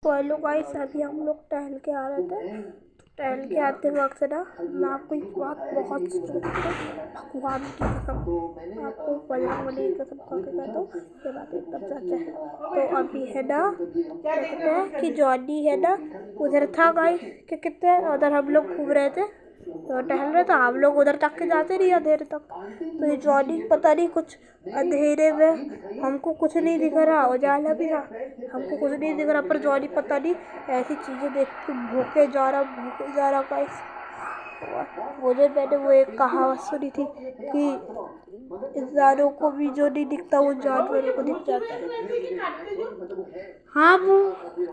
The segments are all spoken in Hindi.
तो हेलो गाइस, अभी हम लोग टहल के आ रहे थे। टहल के आते वक्त ना मैं आपको एक बात बहुत भगवान की कसम, आपको बजरंगबली की कसम खा के कहता हूँ, ये बात एकदम सच है। तो अभी है ना, क्या कहते हैं कि जॉनी है ना उधर था गाइस, क्या कहते हैं, उधर हम लोग घूम रहे थे तो टहल रहे थे। हम लोग उधर तक के जाते नहीं अंधेरे तक, तो ये जॉनी पता नहीं कुछ अंधेरे में हमको कुछ नहीं दिख रहा, उजाला भी था, हमको कुछ नहीं दिख रहा, पर जॉनी पता नहीं ऐसी चीज़ें देख के भूखे जा रहा गाइस। मुझे मैंने वो एक कहावत सुनी थी कि इंसानों को भी जो नहीं दिखता वो जानवरों को दिख जाता है। हाँ वो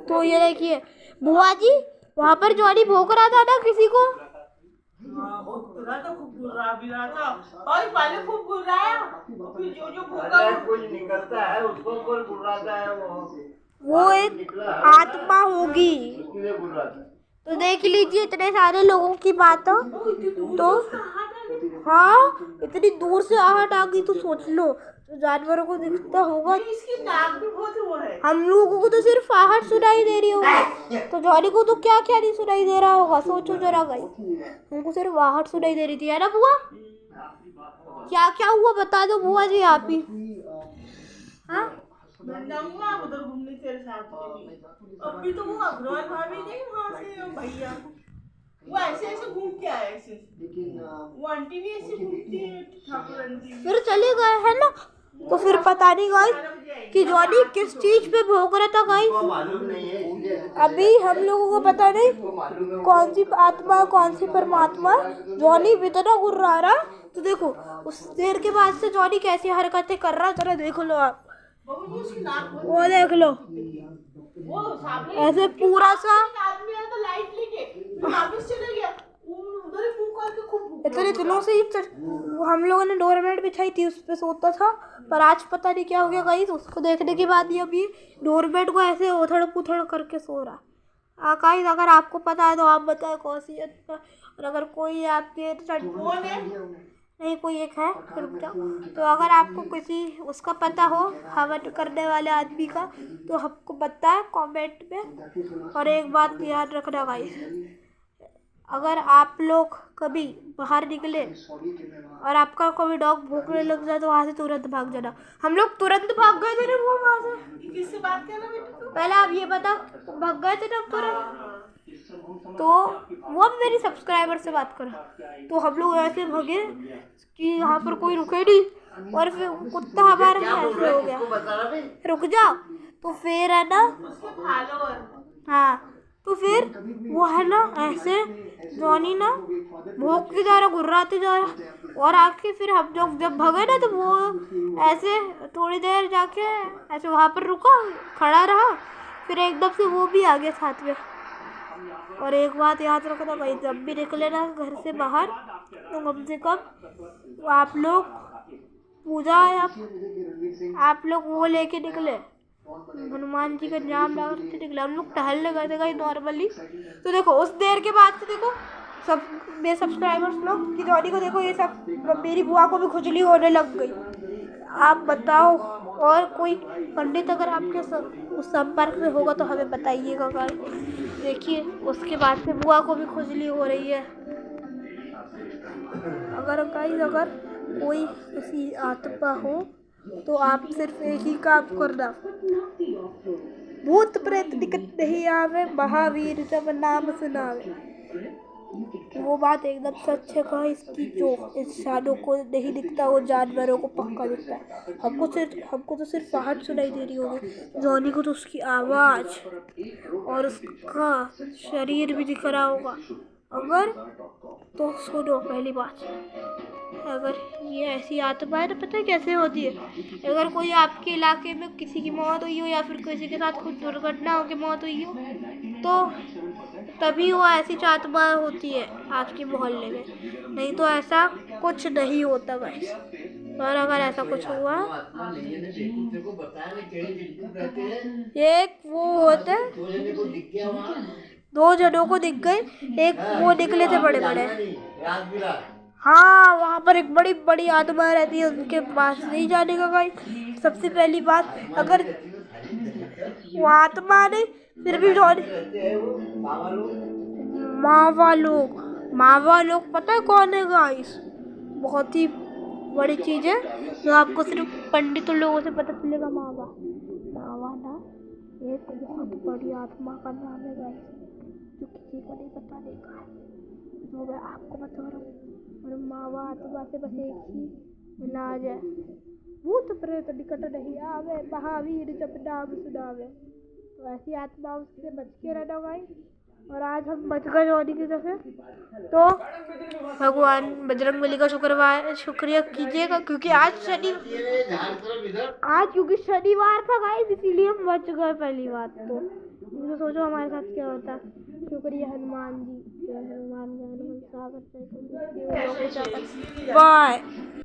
तो ये देखिए बुआ जी, वहाँ पर जॉनी भौंक रहा था ना किसी को। तो खूब बुल रहा भी रहा था और पहले खूब बुल रहा है, फिर जो भूखा कुछ निकलता है उसको कौन बुलाता है? वो एक आत्मा होगी, तो देख लीजिए इतने सारे लोगों की बात तो हाँ इतनी दूर से आहट आ गई, तो सोच लो तो जानवरों को दिखता होगा। इसकी नाक भी बहुत वो है। हम लोगों को तो सिर्फ आहट सुनाई दे रही होगी, तो जॉनी को तो क्या क्या नहीं सुनाई दे रहा होगा, सोचो जरा गाइस। हमको सिर्फ आहट सुनाई दे रही थी, है ना बुआ? क्या क्या हुआ बता दो बुआ जी आप ही। हाँ मैं जाऊंगा उधर घूमने तेरे साथ। अभी तो वो अग्रवाल भाभी नहीं वहाँ से भैया, वो ऐसे ऐसे घूम के आए ऐसे, वो आंटी भी ऐसे घूमती है, ठाकुर आंटी फिर चले गए है ना। तो फिर पता नहीं गाइस कि जॉनी किस चीज पे भौंक रहा था गाइस। अभी हम लोगों को पता नहीं कौन सी आत्मा कौन सी परमात्मा, जॉनी भी इतना गुर्रा रहा। तो देखो उस देर के बाद से जॉनी कैसी हरकतें कर रहा, जरा देख लो आप, वो देख लो ऐसे पूरा सा इतने दिनों से ही हम लोगों ने डोरमेट बिछाई थी, उस पे सोता था, पर आज पता नहीं क्या हो गया गाइस, उसको देखने के बाद ही अभी डोरमेट को ऐसे उथड़ पुथड़ करके सो रहा। गाइस अगर आपको पता है तो आप बताएं कौन सी है, और अगर कोई आपके नहीं कोई एक है रुक जाओ, तो अगर आपको किसी उसका पता हो हवन करने वाले आदमी का, तो हमको बताएं कमेंट में। और एक बात याद रखना गाइस, अगर आप लोग कभी बाहर निकले और आपका कोई डॉग भूखने लग जाए तो वहाँ से तुरंत भाग जाना। हम लोग तुरंत भाग गए थे ना वो वहाँ से। किससे बात कर रहे हो? पहले आप ये बताओ, भाग गए थे ना तुरंत? तो वो मेरी सब्सक्राइबर से बात करो, तो हम लोग ऐसे भागे कि यहाँ पर कोई रुके नहीं, और फिर कुत्ता हमारे ऐसे हो गया, रुक जाओ। तो फिर है ना, हाँ तो फिर वो है ना ऐसे जॉनी ना भौंकते जा रहा, गुर्राते जा रहा, और आके फिर हम जब भगे ना तो वो ऐसे थोड़ी देर जाके ऐसे वहाँ पर रुका, खड़ा रहा, फिर एकदम से वो भी आ गया साथ में। और एक बात याद रखना भाई, जब भी निकले ना घर से बाहर तो कम से कम आप लोग पूजा या आप लोग वो लेके निकले, हनुमान जी का नाम लगा के निकले। हम लोग टहलने गए थे नॉर्मली, तो देखो उस देर के बाद से देखो सब मेरे सब्सक्राइबर्स लोग कि जॉनी को देखो ये सब, मेरी बुआ को भी खुजली होने लग गई। आप बताओ, और कोई पंडित अगर आपके उस संपर्क में होगा तो हमें बताइएगा गाइस। देखिए उसके बाद से बुआ को भी खुजली हो रही है। अगर गाइस अगर कोई किसी आत्मा हो तो आप सिर्फ एक ही काम करना, भूत प्रेत दिक्कत नहीं आवे, महावीर जब नाम सुनावे। वो बात एकदम सच है गाइस कि जो इंसानों को नहीं दिखता वो जानवरों को पक्का दिखता है। हमको तो सिर्फ आहट सुनाई दे रही होगी, जॉनी को तो उसकी आवाज़ और उसका शरीर भी दिख रहा होगा। अगर तो सुनो, पहली बात, अगर ये ऐसी आत्मा है तो पता है कैसे होती है, अगर कोई आपके इलाके में किसी की मौत हुई हो या फिर किसी के साथ कुछ दुर्घटना हो के मौत हुई हो, तो तभी वो ऐसी आत्मा होती है आपके मोहल्ले में, नहीं तो ऐसा कुछ नहीं होता गाइस। और अगर ऐसा कुछ हुआ, एक वो होते 2 जनों को दिख गए, एक वो निकले थे बड़े बड़े, हाँ वहाँ पर एक बड़ी बड़ी आत्मा रहती है, उनके पास नहीं जाने का गाइस। सबसे पहली बात, अगर वो आत्मा नहीं, फिर भी जॉनी रहते हैं वो बाबा लोग। मावा लोग पता है कौन है गाइस? बहुत ही बड़ी चीज है जो आपको सिर्फ पंडितों लोगों से पता चलेगा। मावा ना एक बहुत बड़ी आत्मा का नाम है गाइस, जो किसी को नहीं पता देगा, जो मैं आपको बता रहा हूँ। और मावा आत्मा से बस एक ही इलाज है, भूत प्रेत निकट नहीं आवे, महावीर जब नाम सुनावे। तो ऐसी आत्मा उससे बच के रहना भाई। और आज हम बच गए जॉनी की तरफ से, तो भगवान बजरंगबली का शुक्रिया कीजिएगा, क्योंकि आज क्योंकि शनिवार था गाइस, इसीलिए हम बच गए। पहली बात तो सोचो हमारे साथ क्या होता। शुक्रिया हनुमान जी, जय हनुमान ज्ञान सागर, बाय।